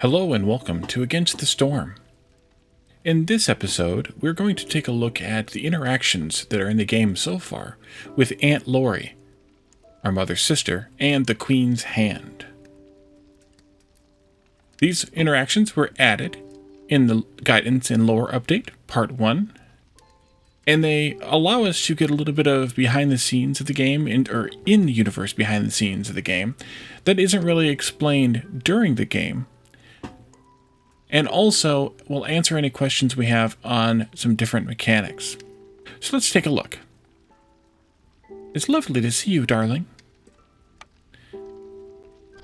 Hello and welcome to Against the Storm. In this episode, we're going to take a look at the interactions that are in the game so far with Aunt Lori, our mother's sister, and the Queen's Hand. These interactions were added in the Guidance and Lore Update, Part 1, and they allow us to get a little bit of behind the scenes of the game, or in the universe behind the scenes of the game, that isn't really explained during the game. And also, we'll answer any questions we have on some different mechanics. So let's take a look. It's lovely to see you, darling.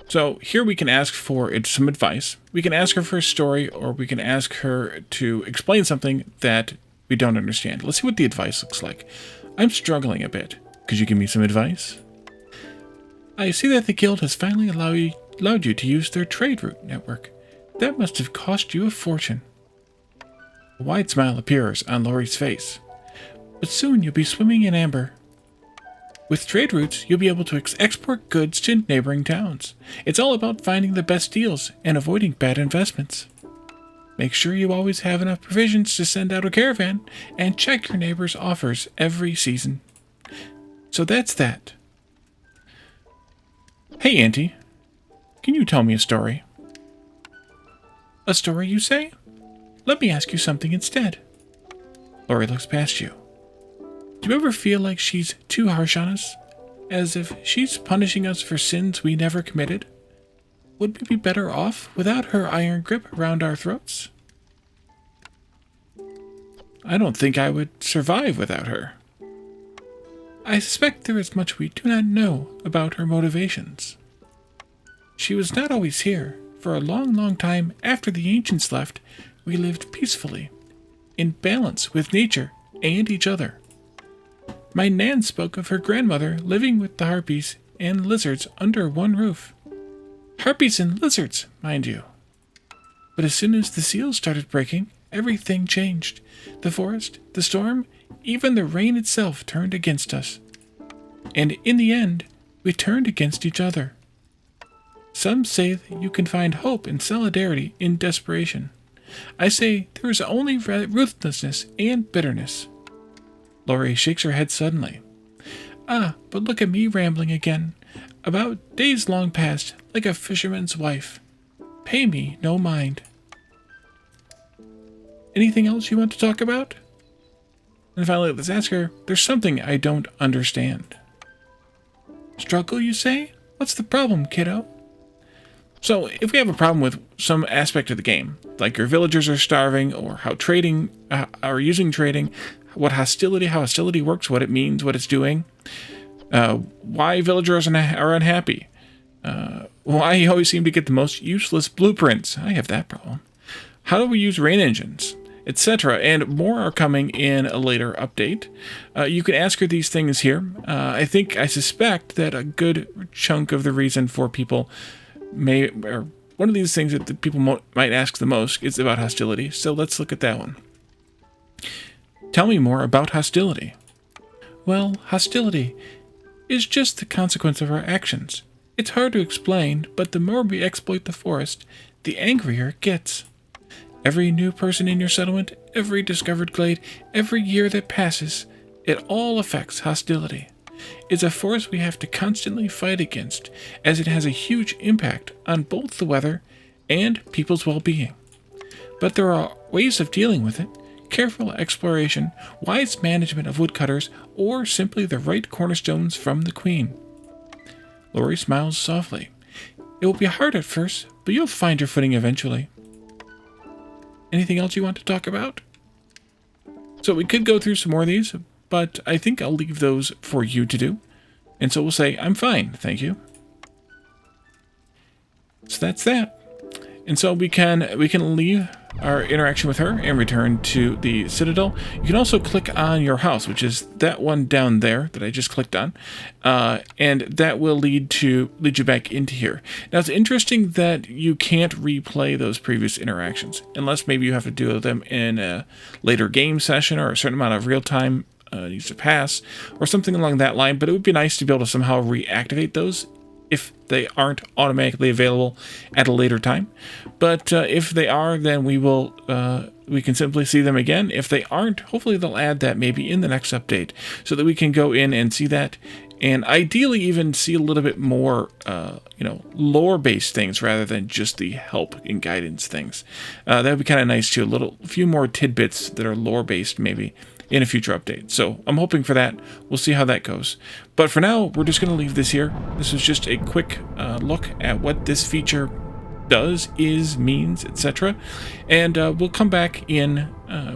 So here we can ask for some advice. We can ask her for a story, or we can ask her to explain something that we don't understand. Let's see what the advice looks like. I'm struggling a bit. Could you give me some advice? I see that the guild has finally allowed you to use their trade route network. That must have cost you a fortune. A wide smile appears on Lori's face. But soon you'll be swimming in amber. With trade routes, you'll be able to export goods to neighboring towns. It's all about finding the best deals and avoiding bad investments. Make sure you always have enough provisions to send out a caravan, and check your neighbors' offers every season. So that's that. Hey, Auntie. Can you tell me a story? A story, you say? Let me ask you something instead. Lori looks past you. Do you ever feel like she's too harsh on us? As if she's punishing us for sins we never committed? Would we be better off without her iron grip around our throats? I don't think I would survive without her. I suspect there is much we do not know about her motivations. She was not always here. For a long, long time after the ancients left, we lived peacefully, in balance with nature and each other. My Nan spoke of her grandmother living with the harpies and lizards under one roof. Harpies and lizards, mind you. But as soon as the seals started breaking, everything changed. The forest, the storm, even the rain itself turned against us. And in the end, we turned against each other. Some say that you can find hope and solidarity in desperation. I say there is only ruthlessness and bitterness. Lori shakes her head suddenly. But look at me rambling again, about days long past, like a fisherman's wife. Pay me no mind. Anything else you want to talk about? And finally, let's ask her, there's something I don't understand. Struggle, you say? What's the problem, kiddo? So, if we have a problem with some aspect of the game, like your villagers are starving, or how trading, or using trading, how hostility works, what it means, what it's doing, why villagers are unhappy, why you always seem to get the most useless blueprints, I have that problem, how do we use rain engines, etc., and more are coming in a later update. You can ask her these things here. I suspect that a good chunk of the reason for people or one of these things that the people might ask the most is about hostility, so let's look at that one. Tell me more about hostility. Well, hostility is just the consequence of our actions. It's hard to explain, but the more we exploit the forest, the angrier it gets. Every new person in your settlement, every discovered glade, every year that passes, it all affects hostility. It's a force we have to constantly fight against, as it has a huge impact on both the weather and people's well-being. But there are ways of dealing with it: careful exploration, wise management of woodcutters, or simply the right cornerstones from the Queen. Lori smiles softly. It will be hard at first, but you'll find your footing eventually. Anything else you want to talk about? So we could go through some more of these, but I think I'll leave those for you to do. And so we'll say, I'm fine, thank you. So that's that. And so we can leave our interaction with her and return to the Citadel. You can also click on your house, which is that one down there that I just clicked on, and that will lead you back into here. Now, it's interesting that you can't replay those previous interactions, unless maybe you have to do them in a later game session or a certain amount of real time needs to pass, or something along that line. But it would be nice to be able to somehow reactivate those if they aren't automatically available at a later time. But if they are, then we can simply see them again. If they aren't, hopefully they'll add that maybe in the next update so that we can go in and see that, and ideally even see a little bit more, lore-based things rather than just the help and guidance things. That would be kind of nice too. A few more tidbits that are lore-based maybe in a future update. So I'm hoping for that. We'll see how that goes. But for now, we're just going to leave this here. This was just a quick look at what this feature does, means, etc. And we'll come back in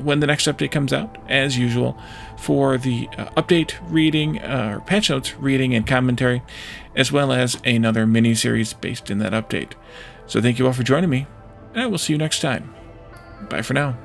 when the next update comes out, as usual, for the update reading, or patch notes reading and commentary, as well as another mini-series based in that update. So thank you all for joining me, and I will see you next time. Bye for now.